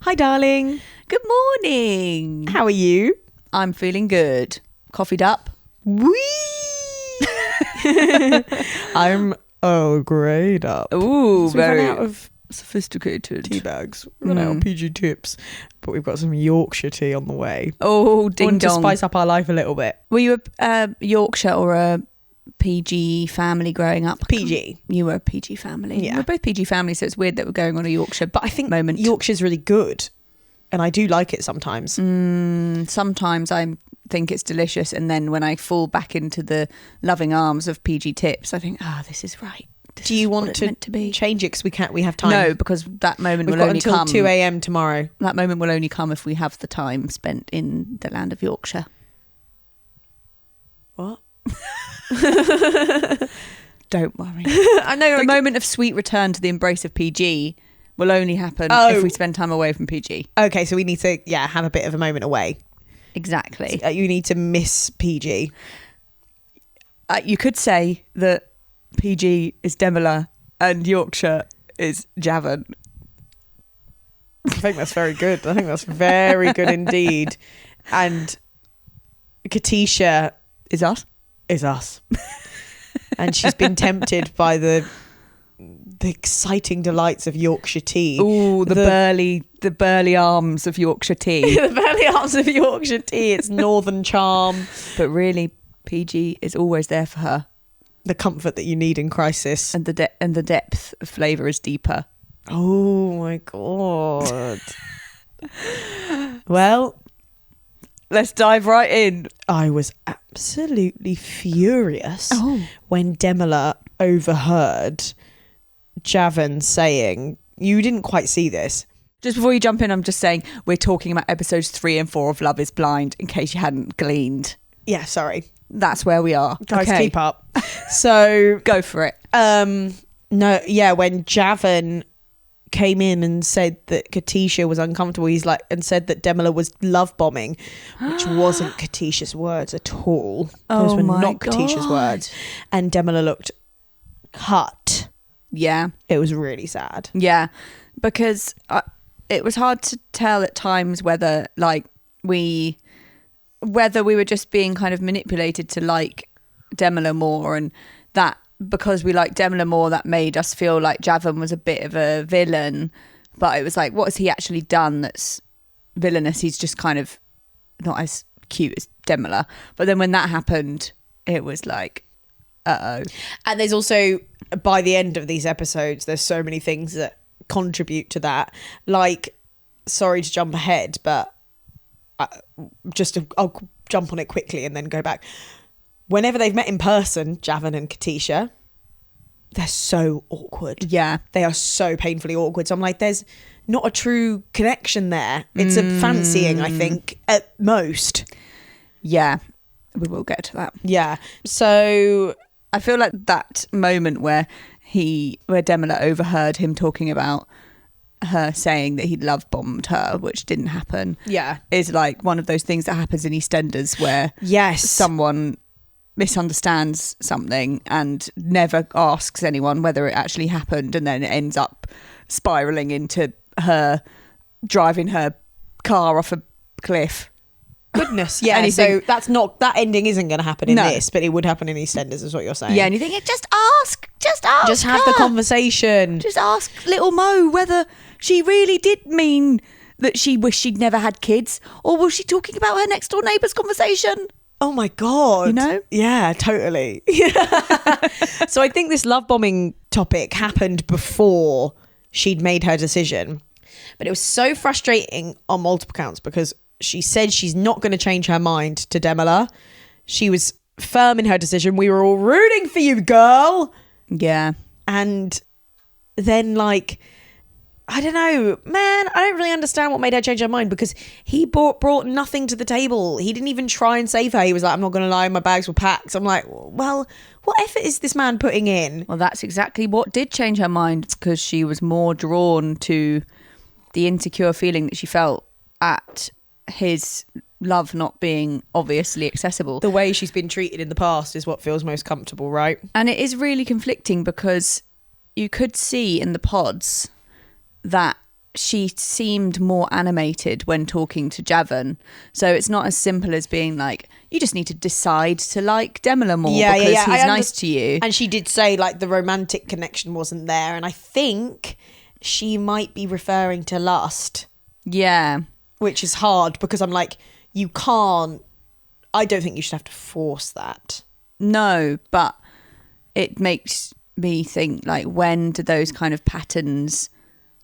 Hi, darling. Good morning. How are you? I'm feeling good. Coffeeed up. Wee! I'm grayed up. Ooh, So we've very run out of sophisticated tea bags. Run out of PG tips. But we've got some Yorkshire tea on the way. Oh, ding Want to dong. spice up our life a little bit. Were you a Yorkshire or a PG family growing up? PG. You were a PG family. Yeah. We're both PG families, so it's weird that we're going on a Yorkshire But I think moment. Yorkshire's really good. And I do like it sometimes. Sometimes I think it's delicious, and then when I fall back into the loving arms of PG tips, I think, this is right. Do you want to change it? Because we have time. No, because that moment We've will got only until come 2 a.m. tomorrow. That moment will only come if we have the time spent in the land of Yorkshire. What? Don't worry. I know. The moment of sweet return to the embrace of PG will only happen if we spend time away from PG. Okay, so we need to, have a bit of a moment away. Exactly. You need to miss PG. You could say that PG is Demola and Yorkshire is Javen. I think that's very good. I think that's very good indeed. And Katisha Is us. And she's been tempted by the exciting delights of Yorkshire tea. Ooh, the burly arms of Yorkshire tea. The burly arms of Yorkshire tea. It's northern charm. But really, PG is always there for her. The comfort that you need in crisis. And the depth of flavour is deeper. Oh my God. Well, let's dive right in. I was absolutely furious when Demola overheard Javin saying, you didn't quite see this. Just before you jump in, I'm just saying we're talking about episodes 3 and 4 of Love is Blind, in case you hadn't gleaned. Yeah, sorry. That's where we are. Guys, okay. keep up. So go for it. when Javin came in and said that Katisha was uncomfortable, and said that Demola was love bombing, which wasn't Katisha's words at all. Those were not Katisha's words. And Demola looked cut. Yeah. It was really sad. Yeah, because it was hard to tell at times whether we were just being kind of manipulated to like Demola more, and that because we liked Demola more, that made us feel like Javin was a bit of a villain. But it was like, what has he actually done that's villainous? He's just kind of not as cute as Demola. But then when that happened, it was like, uh-oh. And there's also, by the end of these episodes, there's so many things that contribute to that. Like, sorry to jump ahead, but I'll jump on it quickly and then go back. Whenever they've met in person, Javin and Katisha, they're so awkward. Yeah. They are so painfully awkward. So I'm like, there's not a true connection there. It's a fancying, I think, at most. Yeah, we will get to that. Yeah. So I feel like that moment where Demola overheard him talking about her saying that he'd love bombed her, which didn't happen. Yeah. Is like one of those things that happens in EastEnders where someone misunderstands something and never asks anyone whether it actually happened, and then it ends up spiraling into her driving her car off a cliff. Goodness, yeah. So that ending isn't going to happen in this, but it would happen in EastEnders, is what you're saying. Yeah, and you think, just ask, just have the conversation. Just ask little Mo whether she really did mean that she wished she'd never had kids, or was she talking about her next door neighbour's conversation? Oh my God. You know? Yeah, totally. So I think this love bombing topic happened before she'd made her decision. But it was so frustrating on multiple counts because she said she's not going to change her mind to Demola. She was firm in her decision. We were all rooting for you, girl. Yeah. And then I don't know, man, I don't really understand what made her change her mind, because he brought nothing to the table. He didn't even try and save her. He was like, I'm not going to lie, my bags were packed. I'm like, well, what effort is this man putting in? Well, that's exactly what did change her mind, because she was more drawn to the insecure feeling that she felt at his love not being obviously accessible. The way she's been treated in the past is what feels most comfortable, right? And it is really conflicting, because you could see in the pods that she seemed more animated when talking to Javen. So it's not as simple as being like, you just need to decide to like Demola more because he's nice to you. And she did say like the romantic connection wasn't there. And I think she might be referring to lust. Yeah. Which is hard because I'm like, you can't, I don't think you should have to force that. No, but it makes me think like, when do those kind of patterns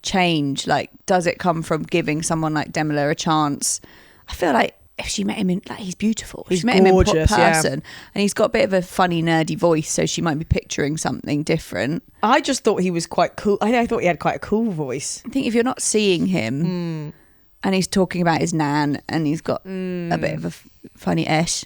change? Like, does it come from giving someone like Demola a chance? I feel like if she met him in, like, he's beautiful. He's she met gorgeous, him in person, and he's got a bit of a funny, nerdy voice, so she might be picturing something different. I just thought he was quite cool. I thought he had quite a cool voice. I think if you're not seeing him and he's talking about his nan and he's got a bit of a funny ish,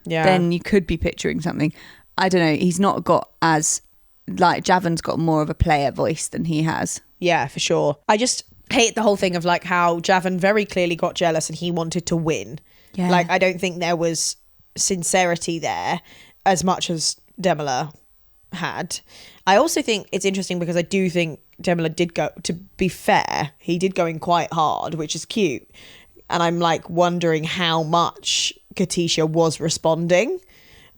then you could be picturing something. I don't know. He's not got as, like, Javen's got more of a player voice than he has. Yeah, for sure. I just hate the whole thing of like how Javen very clearly got jealous and he wanted to win. Yeah. Like, I don't think there was sincerity there as much as Demola had. I also think it's interesting because I do think Demola did go, to be fair, he did go in quite hard, which is cute. And I'm like wondering how much Katisha was responding.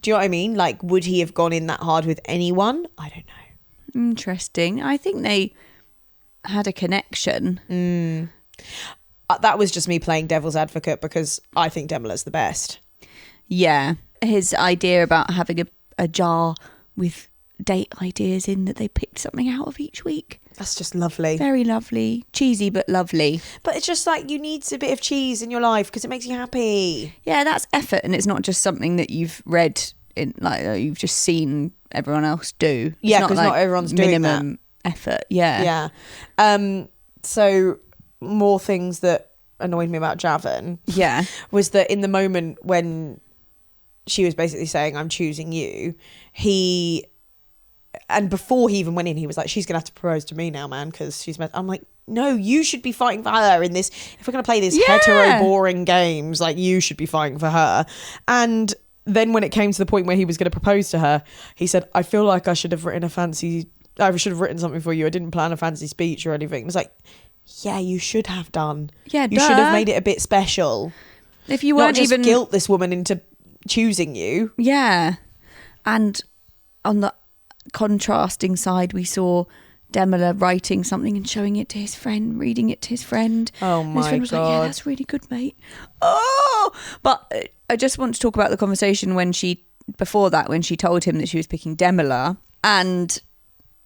Do you know what I mean? Like, would he have gone in that hard with anyone? I don't know. Interesting. I think they had a connection. That was just me playing devil's advocate because I think Demola's the best. Yeah. His idea about having a jar with date ideas in that they picked something out of each week. That's just lovely. Very lovely. Cheesy, but lovely. But it's just like, you need a bit of cheese in your life because it makes you happy. Yeah, that's effort, and it's not just something that you've read in, like, you've just seen everyone else do. Yeah, because not everyone's doing minimum effort. Yeah. Yeah. So more things that annoyed me about Javen. Yeah. Was that in the moment when she was basically saying, I'm choosing you, and before he even went in, he was like, she's going to have to propose to me now, man, because she's met. I'm like, no, you should be fighting for her in this. If we're going to play these hetero boring games, like, you should be fighting for her. And then when it came to the point where he was going to propose to her, he said, I feel like I should have written something for you. I didn't plan a fancy speech or anything. It's like, yeah, you should have done. Yeah, you should have made it a bit special. If you weren't not just even guilt this woman into choosing you. Yeah. And on the contrasting side, we saw Demola writing something and showing it to his friend, reading it to his friend. Oh and my his friend was God. like, yeah, that's really good, mate. Oh, but I just want to talk about the conversation when she told him that she was picking Demola, and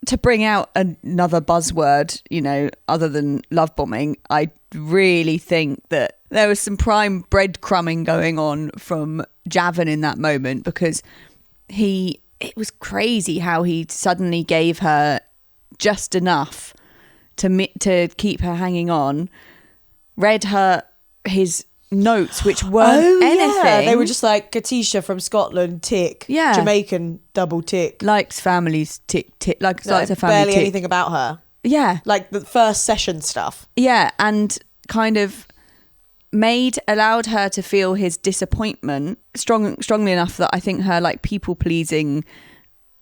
to bring out another buzzword, you know, other than love bombing, I really think that there was some prime breadcrumbing going on from Javen in that moment, because it was crazy how he suddenly gave her just enough to keep her hanging on, read her his notes, which weren't anything. Yeah. They were just like, Katisha from Scotland, tick. Yeah. Jamaican, double tick. Likes families, tick, tick. Likes a family, barely tick. anything about her. Yeah. Like the first session stuff. Yeah, and kind of allowed her to feel his disappointment strongly enough that I think her, like, people pleasing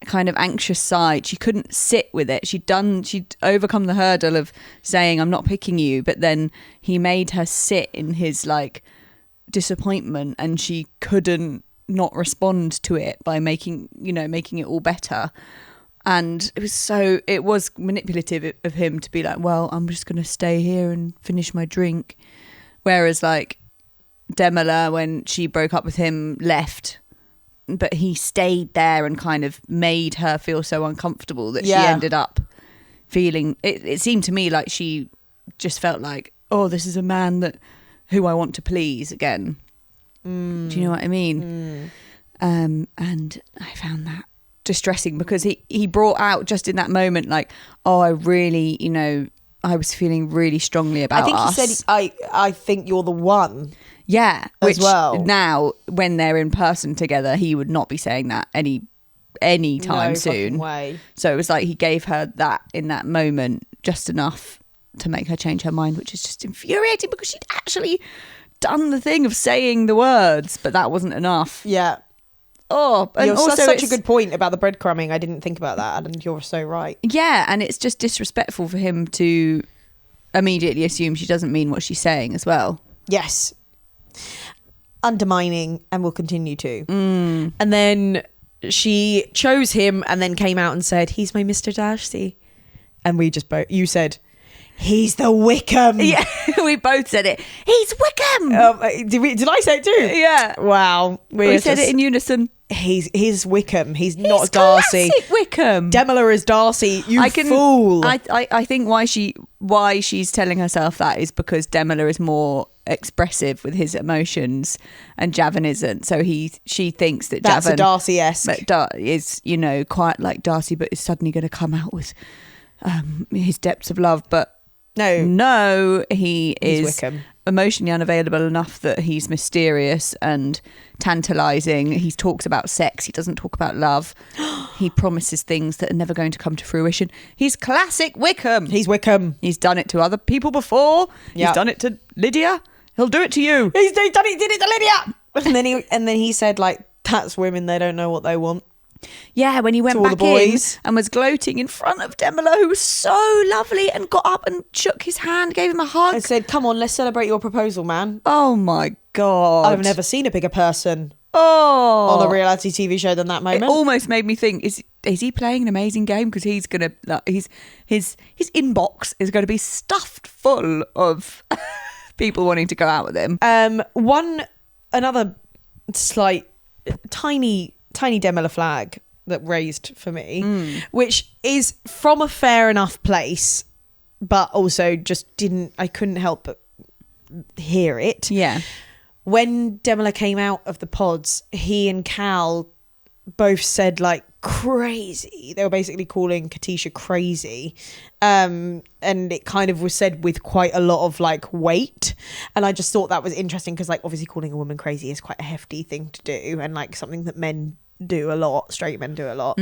kind of anxious side, she couldn't sit with it. She'd overcome the hurdle of saying, I'm not picking you, but then he made her sit in his, like, disappointment, and she couldn't not respond to it by making it all better. And it was manipulative of him to be like, well, I'm just going to stay here and finish my drink. Whereas, like, Demola, when she broke up with him, left, but he stayed there and kind of made her feel so uncomfortable that she ended up feeling, it seemed to me like she just felt like, oh, this is a man who I want to please again. Do you know what I mean? And I found that distressing, because he brought out just in that moment, like, oh, I really, I was feeling really strongly about us. I think he said, I think you're the one. Yeah, as well. Now, when they're in person together, he would not be saying that any time soon. Way. So it was like he gave her that in that moment, just enough to make her change her mind, which is just infuriating, because she'd actually done the thing of saying the words, but that wasn't enough. Yeah. Oh, and also such a good point about the breadcrumbing. I didn't think about that, and you're so right. Yeah, and it's just disrespectful for him to immediately assume she doesn't mean what she's saying as well. Yes. Undermining, and will continue to. And then she chose him and then came out and said, he's my Mr. Darcy. And we just both, you said, he's the Wickham. Yeah, we both said it. He's Wickham. Did I say it too? Yeah. Wow. We said it in unison. He's Wickham. He's not Darcy. Classic Wickham. Demola is Darcy. Fool. I think why she's telling herself that is because Demola is more expressive with his emotions and Javin isn't. So she thinks that that's Javin a Darcy-esque. Is, quite like Darcy, but is suddenly going to come out with his depths of love. But no, he's Wickham. Emotionally unavailable enough that he's mysterious and tantalizing. He talks about sex. He doesn't talk about love. He promises things that are never going to come to fruition. He's classic Wickham. He's Wickham. He's done it to other people before. Yep. He's done it to Lydia. He'll do it to you. Did it to Lydia. And then he said, like, that's women. They don't know what they want. Yeah, when he went back in and was gloating in front of Demola, who was so lovely, and got up and shook his hand, gave him a hug. I said, come on, let's celebrate your proposal, man. Oh my God. I've never seen a bigger person on a reality TV show than that moment. It almost made me think, is he playing an amazing game? Because he's going to, his inbox is going to be stuffed full of people wanting to go out with him. Another slight, tiny Demola flag that raised for me, which is from a fair enough place, but also just I couldn't help but hear it. Yeah. When Demola came out of the pods, he and Cal both said like crazy. They were basically calling Katisha crazy. And it kind of was said with quite a lot of like weight. And I just thought that was interesting because like obviously calling a woman crazy is quite a hefty thing to do and like something that men do a lot, straight men do a lot.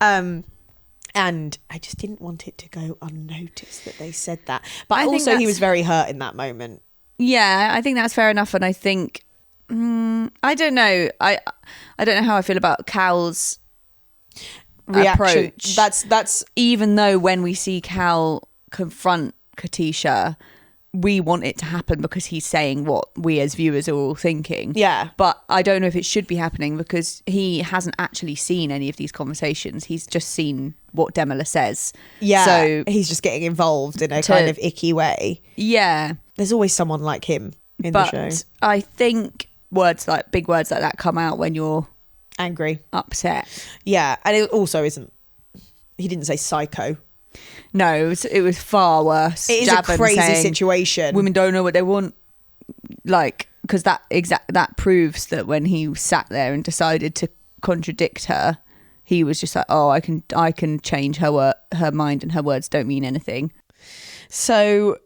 And I just didn't want it to go unnoticed that they said that. But also he was very hurt in that moment. Yeah, I think that's fair enough. And I think I don't know. I don't know how I feel about Cal's reaction. Approach. That's even though when we see Cal confront Katisha, we want it to happen because he's saying what we as viewers are all thinking. Yeah. But I don't know if it should be happening because he hasn't actually seen any of these conversations. He's just seen what Demola says. Yeah. So he's just getting involved in a kind of icky way. Yeah. There's always someone like him in the show. But I think big words like that come out when you're angry, upset. Yeah. And it also isn't, he didn't say psycho. No, it was far worse. It is a crazy situation. Women don't know what they want, like, because that proves that when he sat there and decided to contradict her, he was just like, "Oh, I can change her mind, and her words don't mean anything." So,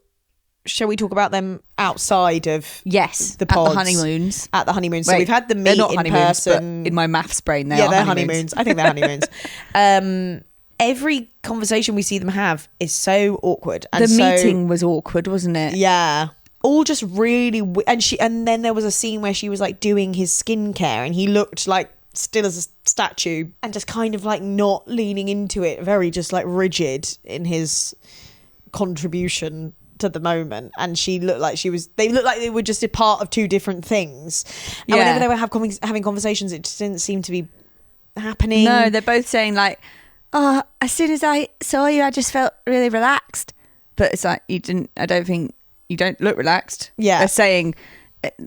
shall we talk about them outside of the pods? At the honeymoons. At the honeymoons. So we've had the meet in person. But in my maths brain, they're honeymoons. I think they're honeymoons. Every conversation we see them have is so awkward. And the meeting was awkward, wasn't it? Yeah. All just really... And then there was a scene where she was like doing his skincare and he looked like still as a statue and just kind of like not leaning into it, very just like rigid in his contribution to the moment. And she looked like they looked like they were just a part of two different things. And whenever they were having conversations, it just didn't seem to be happening. No, they're both saying like, "Oh, as soon as I saw you, I just felt really relaxed." But it's like, I don't think you don't look relaxed. Yeah. They're saying,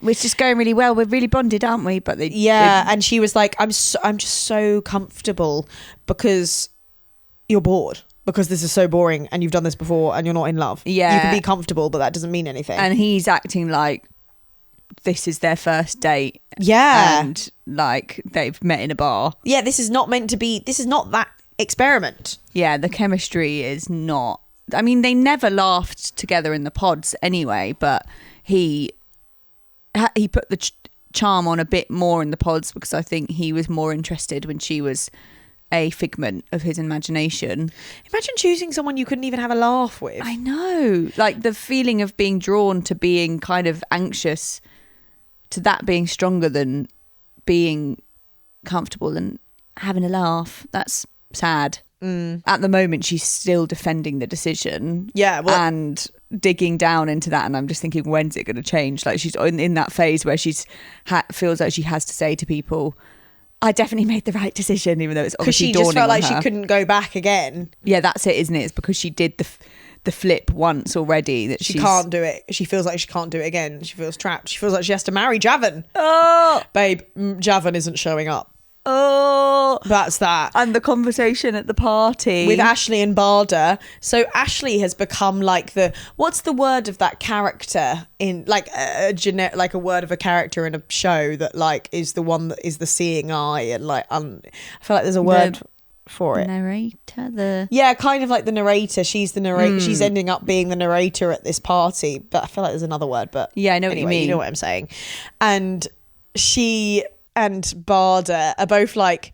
"We're just going really well. We're really bonded, aren't we?" But and she was like, I'm just so comfortable because you're bored. Because this is so boring and you've done this before and you're not in love. Yeah. You can be comfortable, but that doesn't mean anything. And he's acting like this is their first date. Yeah. And like they've met in a bar. Yeah, this is not that experiment. Yeah, the chemistry is not. I mean, they never laughed together in the pods anyway, but he put the charm on a bit more in the pods because I think he was more interested when she was a figment of his imagination. Imagine choosing someone you couldn't even have a laugh with. I know. Like the feeling of being drawn to being kind of anxious, to that being stronger than being comfortable and having a laugh. That's sad. At the moment she's still defending the decision. Yeah, well, and digging down into that, and I'm just thinking, when's it going to change? Like, she's in that phase where she's feels like she has to say to people, I definitely made the right decision, even though it's obviously dawning on her. Because she just felt like her. she couldn't go back again. Yeah, that's it, isn't it? It's because she did the flip once already that she can't do it. She feels like she can't do it again. She feels trapped. She feels like she has to marry Javin. Oh, babe, Javin isn't showing up. Oh, that's that. And the conversation at the party with Ashley and Barda. So Ashley has become like what's the word of that character in like like a word of a character in a show that like is the one that is the seeing eye, and like I feel like there's a word for it. Narrator, yeah, kind of like the narrator. She's the narrator. She's ending up being the narrator at this party, but I feel like there's another word. But yeah, I know anyway, what you mean. You know what I'm saying. And she and Barda are both like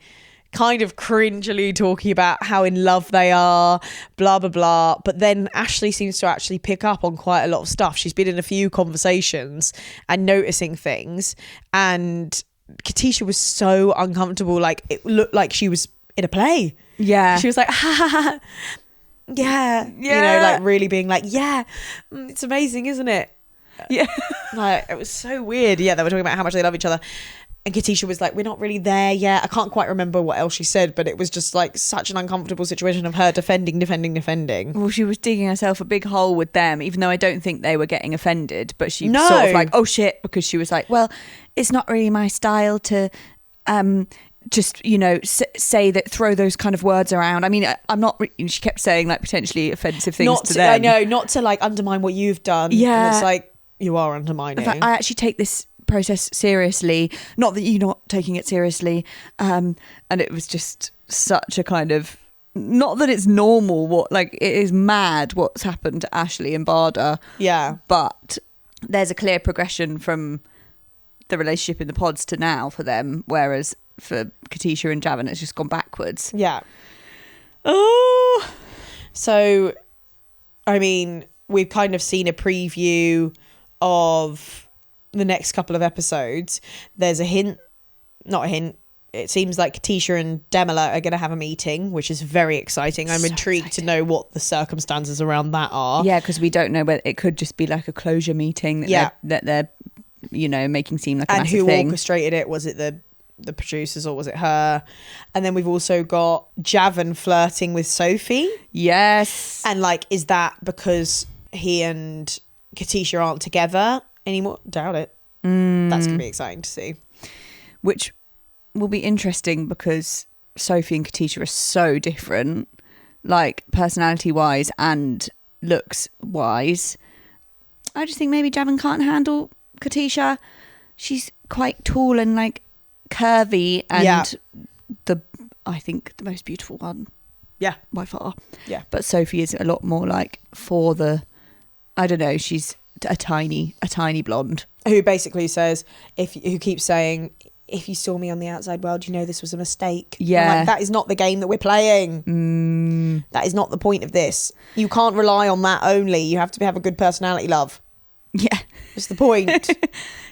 kind of cringily talking about how in love they are, blah blah blah, but then Ashley seems to actually pick up on quite a lot of stuff. She's been in a few conversations and noticing things, and Katisha was so uncomfortable. Like, it looked like she was in a play. Yeah, she was like, ha ha ha, yeah, you know, like really being like, yeah, it's amazing, isn't it? Yeah. Like, it was so weird. Yeah, they were talking about how much they love each other. And Katisha was like, we're not really there yet. I can't quite remember what else she said, but it was just like such an uncomfortable situation of her defending. Well, she was digging herself a big hole with them, even though I don't think they were getting offended. But she sort of like, oh shit, because she was like, well, it's not really my style to just, you know, say that, throw those kind of words around. I mean, I'm not, she kept saying like potentially offensive things to them. I know, not to like undermine what you've done. Yeah. And it's like, you are undermining. In fact, I actually take this process seriously, not that you're not taking it seriously, and it was just such a kind of, not that it's normal, what, like, it is mad what's happened to Ashley and Barda, but there's a clear progression from the relationship in the pods to now for them, whereas for Katisha and Javin it's just gone backwards. So I mean, we've kind of seen a preview of the next couple of episodes. There's a hint, not a hint, it seems like Katisha and Demola are going to have a meeting, which is very exciting. I'm intrigued to know what the circumstances around that are. Yeah, because we don't know whether it could just be like a closure meeting that they're you know, making seem like a massive thing. And who orchestrated it? Was it the producers or was it her? And then we've also got Javin flirting with Sophie. Yes. And like, is that because he and Katisha aren't together anymore? Doubt it. That's gonna be exciting to see. Which will be interesting because Sophie and Katisha are so different, like personality wise and looks wise. I just think maybe Javin can't handle Katisha. She's quite tall and like curvy and I think the most beautiful one. Yeah, by far. Yeah, but Sophie is a lot more like for the, I don't know, she's a tiny blonde who basically says, who keeps saying, if you saw me on the outside world, you know this was a mistake. Yeah, like, that is not the game that we're playing. That is not the point of this. You can't rely on that only. You have to have a good personality, love. Yeah, that's the point.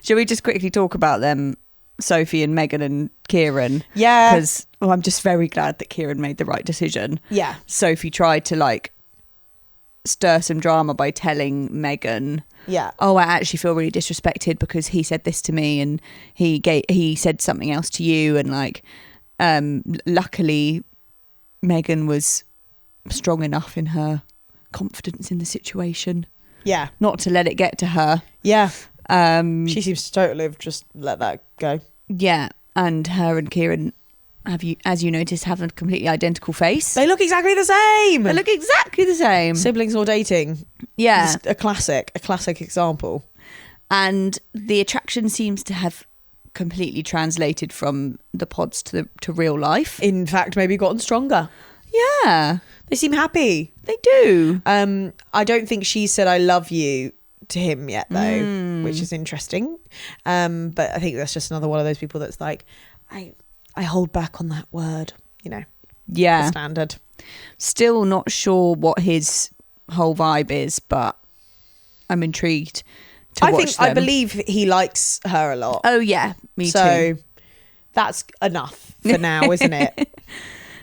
Shall we just quickly talk about them, Sophie and Megan and Kieran? Yeah, because I'm just very glad that Kieran made the right decision. Yeah, Sophie tried to like stir some drama by telling Megan, oh, I actually feel really disrespected because he said this to me and he said something else to you, and like luckily Megan was strong enough in her confidence in the situation not to let it get to her. She seems to totally have just let that go. And her and Kieran, as you noticed, have a completely identical face. They look exactly the same. They look exactly the same. Siblings or dating. Yeah. A classic example. And the attraction seems to have completely translated from the pods to real life. In fact, maybe gotten stronger. Yeah. They seem happy. They do. I don't think she said I love you to him yet though, which is interesting. But I think that's just another one of those people that's like, I hold back on that word, you know. Yeah. The standard. Still not sure what his whole vibe is, but I'm intrigued to watch them. I believe he likes her a lot. Oh yeah, me too. So that's enough for now, isn't it?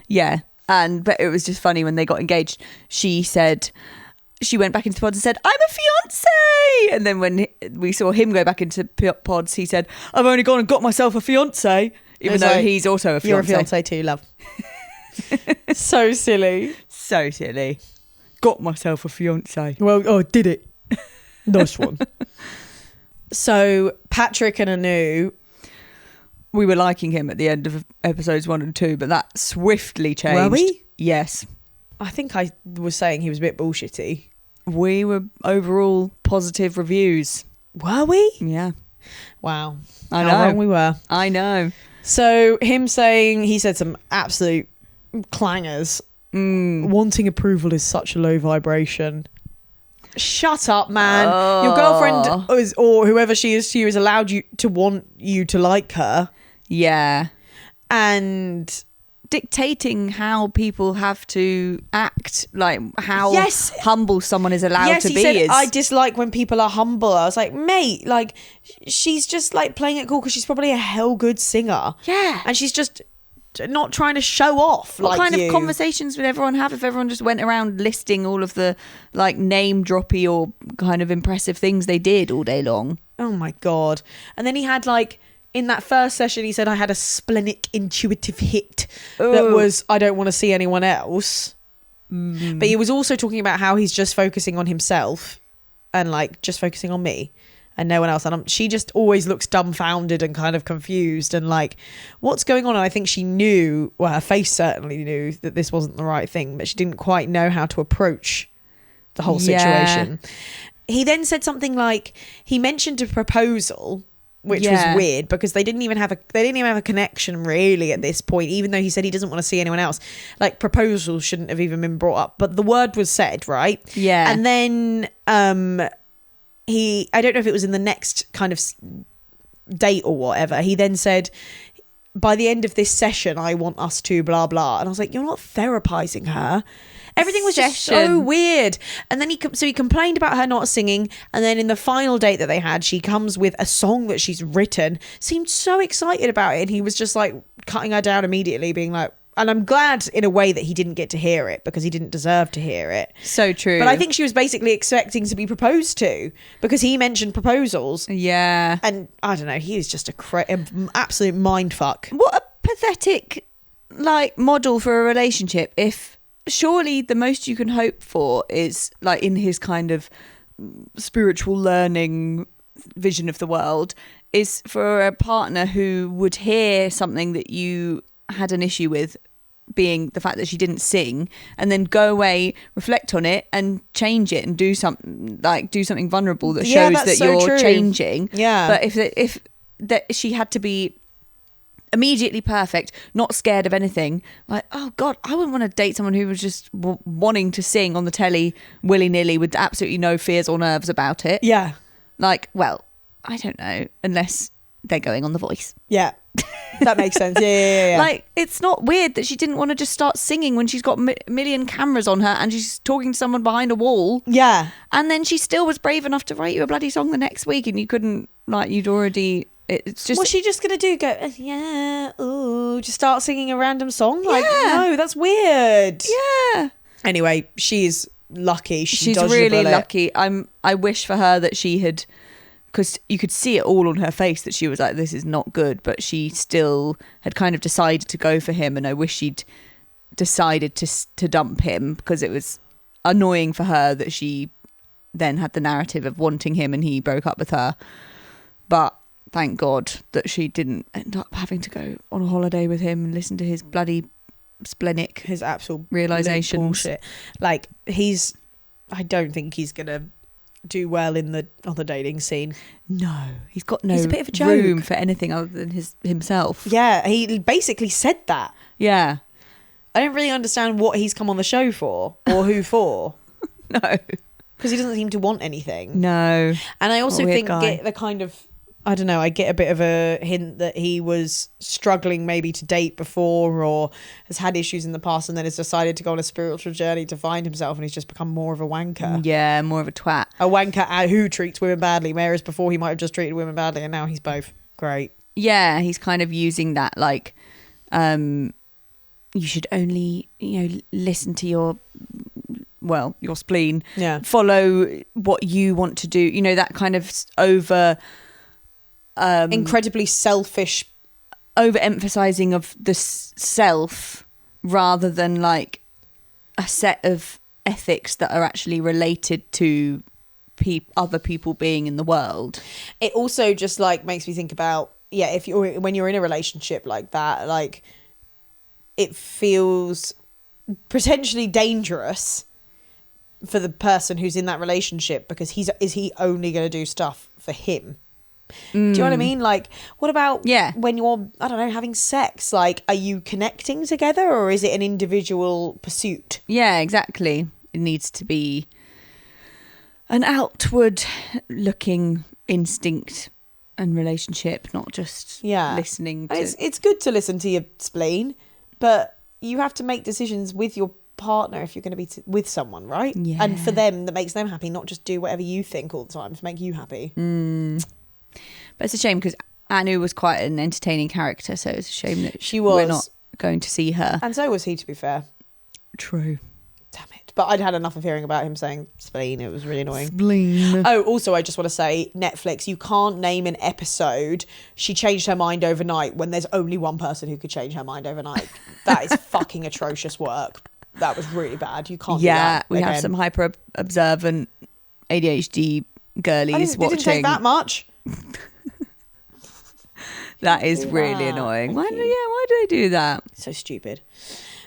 Yeah. But it was just funny when they got engaged. She said, she went back into pods and said, I'm a fiance. And then when we saw him go back into pods, he said, I've only gone and got myself a fiance, even though he's also a fiance. You're a fiance too, love. So silly. So silly. Got myself a fiance. Well, oh, did it. Nice one. So Patrick and Anu, we were liking him at the end of episodes 1 and 2, but that swiftly changed. Were we? Yes. I think I was saying he was a bit bullshitty. We were overall positive reviews. Were we? Yeah. Wow. I How know. wrong we were. I know. So him saying, he said some absolute clangers. Wanting approval is such a low vibration. Shut up, man. Your girlfriend or whoever she is to you is allowed you to want you to like her. Yeah. And dictating how people have to act, like how humble someone is allowed to be. Said, I dislike when people are humble. I was like, mate, like she's just like playing it cool because she's probably a hell good singer. Yeah. And she's just not trying to show off. What like kind of conversations would everyone have if everyone just went around listing all of the like name droppy or kind of impressive things they did all day long? Oh my God. And then he had like, in that first session, he said, I had a splenic intuitive hit that was, I don't want to see anyone else. But he was also talking about how he's just focusing on himself and like just focusing on me and no one else. And she just always looks dumbfounded and kind of confused and like, what's going on? And I think she knew, well, her face certainly knew that this wasn't the right thing, but she didn't quite know how to approach the whole situation. He then said something like, he mentioned a proposal, which was weird because they didn't even have a connection really at this point, even though he said he doesn't want to see anyone else. Like proposals shouldn't have even been brought up, but the word was said, right? Yeah. And then I don't know if it was in the next kind of date or whatever, he then said, by the end of this session I want us to blah blah. And I was like, you're not therapizing her. Everything was just so weird. And then he complained about her not singing. And then in the final date that they had, she comes with a song that she's written, seemed so excited about it. And he was just like cutting her down immediately, being like, and I'm glad in a way that he didn't get to hear it because he didn't deserve to hear it. So true. But I think she was basically expecting to be proposed to because he mentioned proposals. Yeah. And I don't know, he was just an absolute mind fuck. What a pathetic like model for a relationship. If surely the most you can hope for is like in his kind of spiritual learning vision of the world is for a partner who would hear something that you had an issue with, being the fact that she didn't sing, and then go away, reflect on it and change it and do something vulnerable that shows that you're changing. Yeah. But if that she had to be immediately perfect, not scared of anything, like, oh God, I wouldn't want to date someone who was just wanting to sing on the telly willy-nilly with absolutely no fears or nerves about it. Yeah. Like, well, I don't know, unless they're going on The Voice. Yeah. That makes sense. Yeah. Like, it's not weird that she didn't want to just start singing when she's got a million cameras on her and she's talking to someone behind a wall. Yeah. And then she still was brave enough to write you a bloody song the next week and you couldn't, like, you'd already... It's just... What's she just going to do? Go, yeah, ooh, just start singing a random song? Like, no, that's weird. Yeah. Anyway, she's lucky. She's really lucky. I wish for her that she had... Because you could see it all on her face that she was like, this is not good. But she still had kind of decided to go for him. And I wish she'd decided to dump him because it was annoying for her that she then had the narrative of wanting him and he broke up with her. But thank God that she didn't end up having to go on a holiday with him and listen to his bloody splenic, his absolute realizations. Bullshit. Like, I don't think he's going to do well on the dating scene. No, he's got no he's a bit of a joke. Room for anything other than himself. Yeah, he basically said that. Yeah. I don't really understand what he's come on the show for or who for. No. Because he doesn't seem to want anything. No. And I also think guy. Get the kind of, I don't know, I get a bit of a hint that he was struggling maybe to date before or has had issues in the past and then has decided to go on a spiritual journey to find himself and he's just become more of a wanker. Yeah, more of a twat. A wanker who treats women badly, whereas before he might have just treated women badly and now he's both. Great. Yeah, he's kind of using that like, you should only, listen to your your spleen, Yeah. follow what you want to do. You know, that kind of incredibly selfish. Overemphasizing of the self rather than like a set of ethics that are actually related to other people being in the world. It also just like makes me think about, if when you're in a relationship like that, like it feels potentially dangerous for the person who's in that relationship, because is he only going to do stuff for him? Do you know what I mean? Like, what about when you're, I don't know, having sex? Like, are you connecting together, or is it an individual pursuit? Yeah, exactly. It needs to be an outward looking instinct and relationship, not just listening to... It's good to listen to your spleen, but you have to make decisions with your partner if you're going to be with someone, right? Yeah. And for them, that makes them happy, not just do whatever you think all the time to make you happy. But it's a shame because Anu was quite an entertaining character, so it's a shame that we're not going to see her. And so was he, to be fair. True. Damn it. But I'd had enough of hearing about him saying spleen. It was really annoying. Spleen. Oh, also, I just want to say, Netflix, you can't name an episode she changed her mind overnight when there's only one person who could change her mind overnight. That is fucking atrocious work. That was really bad. You can't do that we have some hyper observant ADHD girlies watching. It didn't take that much. That is really annoying. Why do they do that? So stupid.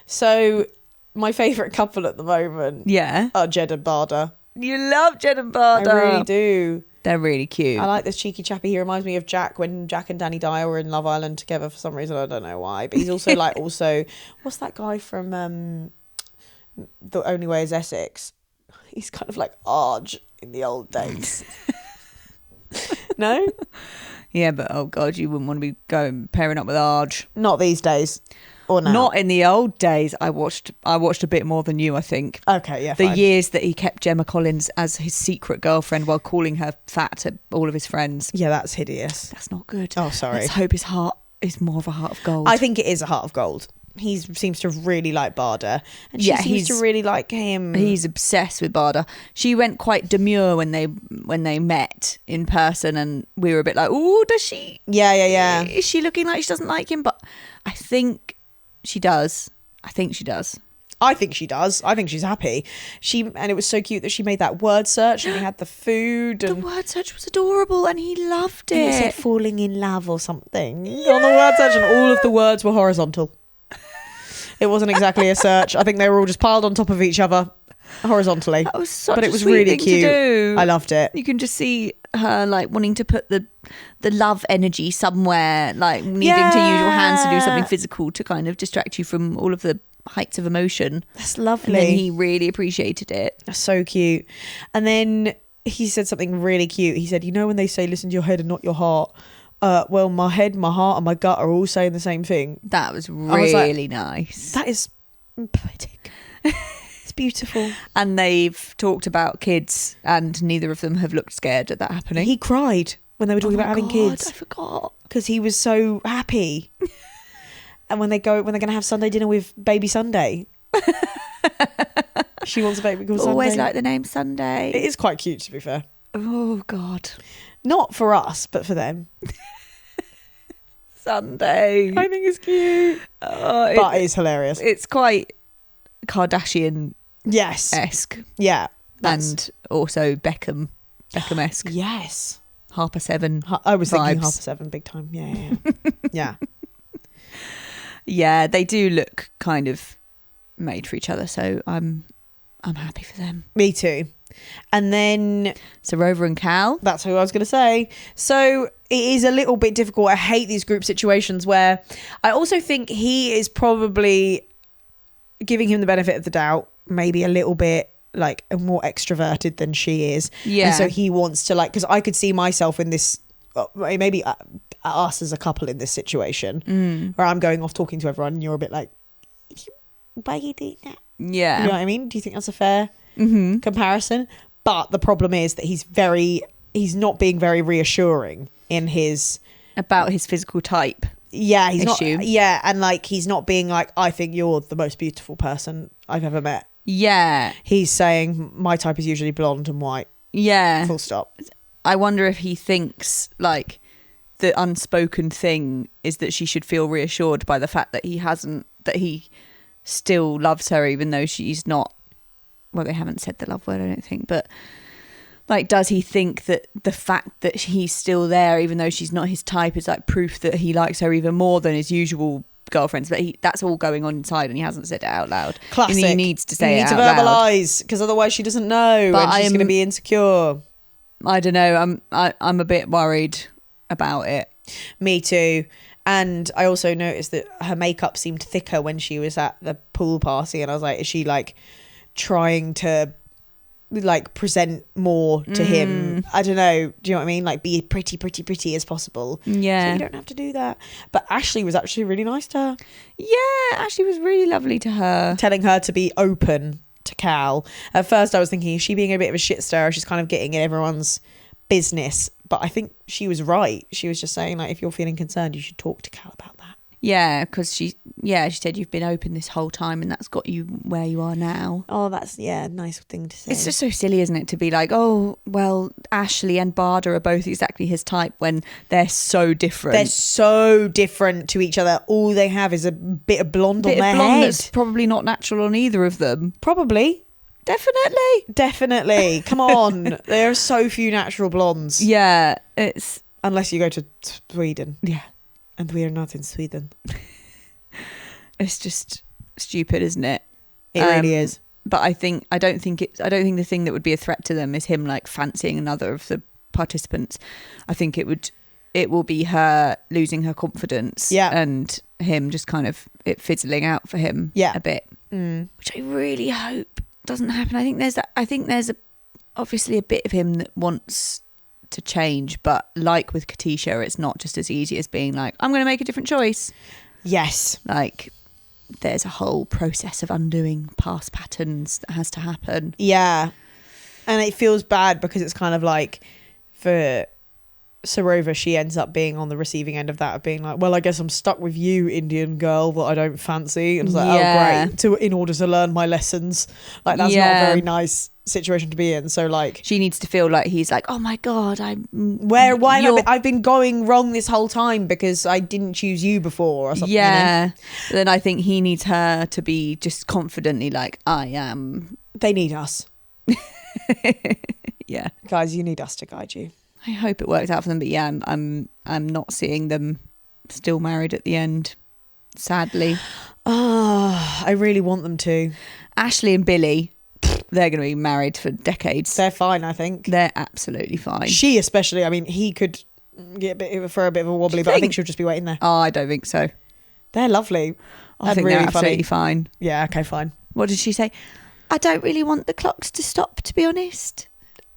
So my favourite couple at the moment are Jed and Ba. You love Jed and Ba. I really do. They're really cute. I like this cheeky chappy. He reminds me of Jack when Jack and Danny Dyer were in Love Island together for some reason. I don't know why. But he's also like, what's that guy from The Only Way is Essex? He's kind of like Arge in the old days. No? Yeah, but oh god, you wouldn't want to be pairing up with Arge. Not these days. Or now. Not in the old days. I watched a bit more than you, I think. Okay, yeah. The fine. years that he kept Gemma Collins as his secret girlfriend while calling her fat to all of his friends. Yeah, that's hideous. That's not good. Oh, sorry. Let's hope his heart is more of a heart of gold. I think it is a heart of gold. He seems to really like Barda, and she seems to really like him. He's obsessed with Barda. She went quite demure when they met in person, and we were a bit like, "Oh, does she? Yeah. Is she looking like she doesn't like him?" But I think she does. I think she does. I think she does. I think she's happy. And it was so cute that she made that word search and we had the food. And the word search was adorable, and he loved it. It said falling in love or something on the word search, and all of the words were horizontal. It wasn't exactly a search. I think they were all just piled on top of each other horizontally. That was such but it a was sweet really thing cute. to do. I loved it. You can just see her like wanting to put the love energy somewhere, like needing to use your hands to do something physical to kind of distract you from all of the heights of emotion. That's lovely. And then he really appreciated it. That's so cute. And then he said something really cute. He said, you know when they say listen to your head and not your heart? Well, my head, my heart and my gut are all saying the same thing. That was really nice. That is poetic. It's beautiful. And they've talked about kids, and neither of them have looked scared at that happening. He cried when they were talking about having kids. I forgot. Because he was so happy. And when they're going to have Sunday dinner with Baby Sunday. She wants a baby called Sunday. Always like the name Sunday. It is quite cute, to be fair. Oh God. Not for us, but for them. Sunday. I think it's cute. But it is hilarious. It's quite Kardashian-esque. Yes. Yeah. And also Beckham-esque. Yes. Harper 7 I was thinking vibes. Harper 7 big time. Yeah. Yeah. Yeah, they do look kind of made for each other, so I'm happy for them. Me too. And then so Rover and Cal. That's who I was going to say. So it is a little bit difficult. I hate these group situations where I also think he is probably giving him the benefit of the doubt, maybe a little bit like more extroverted than she is. Yeah. And so he wants to like, because I could see myself in this, maybe us as a couple in this situation where I'm going off talking to everyone and you're a bit like, why are you doing that? Yeah. You know what I mean? Do you think that's a fair comparison? But the problem is that he's not being very reassuring in his about his physical type. Yeah, he's issue. not. Yeah, and like he's not being like, I think you're the most beautiful person I've ever met. Yeah. He's saying my type is usually blonde and white. Yeah. Full stop. I wonder if he thinks like the unspoken thing is that she should feel reassured by the fact that he still loves her even though she's not, well, they haven't said the love word, I don't think, but like, does he think that the fact that he's still there even though she's not his type is like proof that he likes her even more than his usual girlfriends? But that's all going on inside and he hasn't said it out loud. Classic. And he needs to say it out to loud. verbalise, because otherwise she doesn't know, But and she's going to be insecure. I don't know. I'm a bit worried about it. Me too. And I also noticed that her makeup seemed thicker when she was at the pool party, and I was like, is she like trying to like present more to him? I don't know. Do you know what I mean? Like, be pretty as possible. Yeah. So you don't have to do that. But Ashley was actually really nice to her. Yeah, Ashley was really lovely to her. Telling her to be open to Cal. At first I was thinking, is she being a bit of a shit stirrer? She's kind of getting in everyone's business. But I think she was right. She was just saying, like, if you're feeling concerned, you should talk to Cal about that. Yeah, because she said you've been open this whole time and that's got you where you are now. Oh, that's, yeah, nice thing to say. It's just so silly, isn't it, to be like, oh, well, Ashley and Bada are both exactly his type when they're so different. They're so different to each other. All they have is a bit of blonde on their head. That's probably not natural on either of them. Probably. Definitely. Come on. There are so few natural blondes. Yeah, it's... Unless you go to Sweden. Yeah. And we are not in Sweden. It's just stupid, isn't it? It really is. But I don't think the thing that would be a threat to them is him like fancying another of the participants. I think it will be her losing her confidence. Yeah. And him just kind of it fizzling out for him. Yeah. A bit. Which I really hope doesn't happen. I think there's obviously a bit of him that wants to change, but like with Katisha, it's not just as easy as being like, I'm going to make a different choice. Yes. Like, there's a whole process of undoing past patterns that has to happen. Yeah. And it feels bad because it's kind of like, for Sarova, she ends up being on the receiving end of that, of being like, well, I guess I'm stuck with you, Indian girl that I don't fancy. And it's like, Yeah. oh, great, in order to learn my lessons. Like, that's not a very nice situation to be in. So like, she needs to feel like he's like, oh my God, I've been going wrong this whole time because I didn't choose you before or something. Yeah. You know? Then I think he needs her to be just confidently like, I am. They need us. Yeah. Guys, you need us to guide you. I hope it works out for them, but yeah, I'm not seeing them still married at the end, sadly. Oh, I really want them to. Ashley and Billy, they're going to be married for decades. They're fine, I think. They're absolutely fine. She especially, I mean, he could get for a bit of a wobbly, but I think she'll just be waiting there. Oh, I don't think so. They're lovely. I think they're absolutely fine. Yeah, okay, fine. What did she say? I don't really want the clocks to stop, to be honest.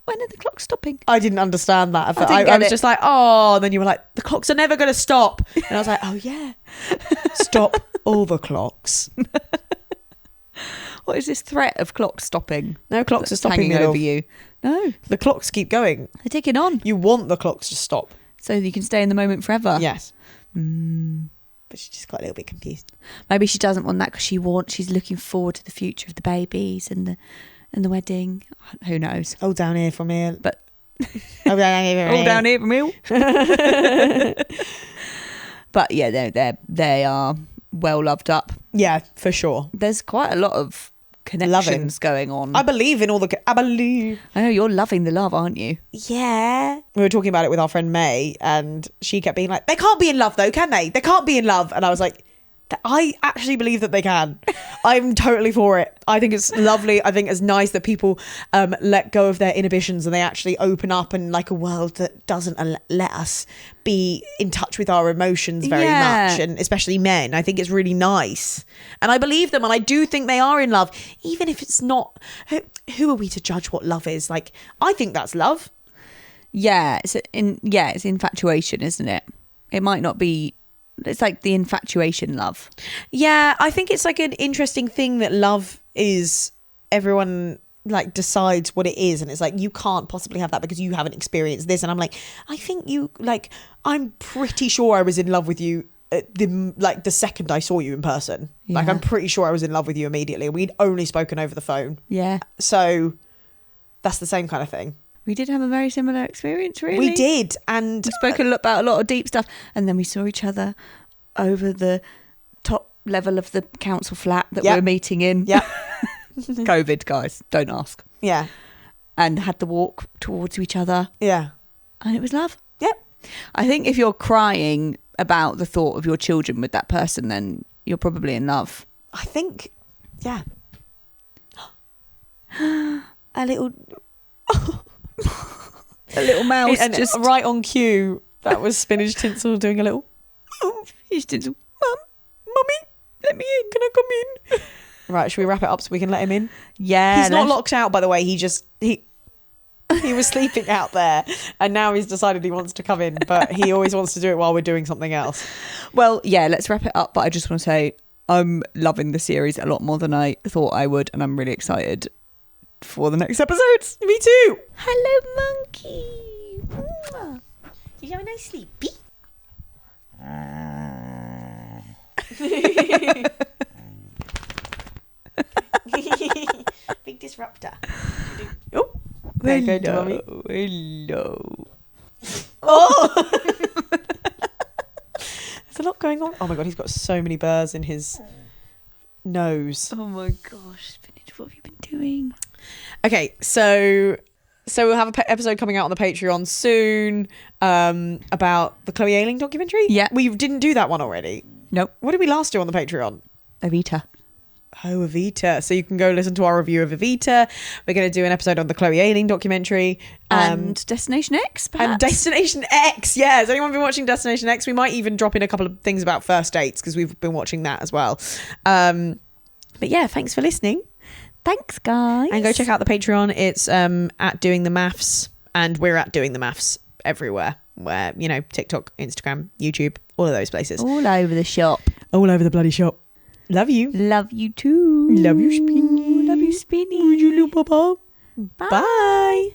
When are the clocks stopping? I didn't understand that. I was just like, oh, and then you were like, the clocks are never going to stop. And I was like, oh yeah, stop all the clocks. What is this threat of clocks stopping? No clocks are stopping hanging over you. No, the clocks keep going. they're ticking on. You want the clocks to stop. So you can stay in the moment forever. Yes. But she just got a little bit confused. Maybe she doesn't want that because she's looking forward to the future of the babies and the wedding. Who knows? All down here from here. But all down here from all down here from here. But yeah, they are well loved up. Yeah, for sure. There's quite a lot of connections going on. I believe in all the... I believe. I know you're loving the love, aren't you? Yeah. We were talking about it with our friend May, and she kept being like, they can't be in love though, can they? They can't be in love. And I was like, I actually believe that they can. I'm totally for it. I think it's lovely. I think it's nice that people let go of their inhibitions and they actually open up in like a world that doesn't let us be in touch with our emotions very much, and especially men. I think it's really nice, and I believe them, and I do think they are in love, even if it's not. Who are we to judge what love is? Like, I think that's love. Yeah, it's infatuation, isn't it? It might not be. It's like the infatuation love. Yeah, I think it's like an interesting thing that love is, everyone like decides what it is, and it's like, you can't possibly have that because you haven't experienced this. And I'm like, I think you, like, I'm pretty sure I was in love with you the second I saw you in person. Like, I'm pretty sure I was in love with you immediately. We'd only spoken over the phone. Yeah. So that's the same kind of thing. We did have a very similar experience, really. We did. And we spoke about a lot of deep stuff. And then we saw each other over the top level of the council flat that we were meeting in. Yeah. COVID, guys. Don't ask. Yeah. And had the walk towards each other. Yeah. And it was love. Yep. I think if you're crying about the thought of your children with that person, then you're probably in love. I think, yeah. A little mouse. And just right on cue, that was Spinach Tinsel doing a little Spinach Tinsel. Mummy, let me in. Can I come in? Right, should we wrap it up so we can let him in? Yeah. He's not locked out, by the way. He was sleeping out there, and now he's decided he wants to come in, but he always wants to do it while we're doing something else. Well, yeah, let's wrap it up. But I just want to say I'm loving the series a lot more than I thought I would, and I'm really excited for the next episodes. Me too. Hello, monkey. Did you have a nice sleepy? Big disruptor. Oh, there you go, Mummy. Hello. Oh, there's a lot going on. Oh my god, he's got so many burrs in his nose. Oh my gosh, Spinach, what have you been doing? Okay, so we'll have an episode coming out on the Patreon soon about the Chloe Ayling documentary. Yeah. We didn't do that one already. Nope. What did we last do on the Patreon? Evita. Oh, Evita. So you can go listen to our review of Evita. We're going to do an episode on the Chloe Ayling documentary. And Destination X, perhaps? And Destination X. Yeah. Has anyone been watching Destination X? We might even drop in a couple of things about first dates because we've been watching that as well. But yeah, thanks for listening. Thanks, guys. And go check out the Patreon. It's at Doing the Maths, and we're at Doing the Maths everywhere. Where, you know, TikTok, Instagram, YouTube, all of those places. All over the shop. All over the bloody shop. Love you. Love you too. Love you, Spinny. Love you, Spinny. You little papa. Bye. Bye.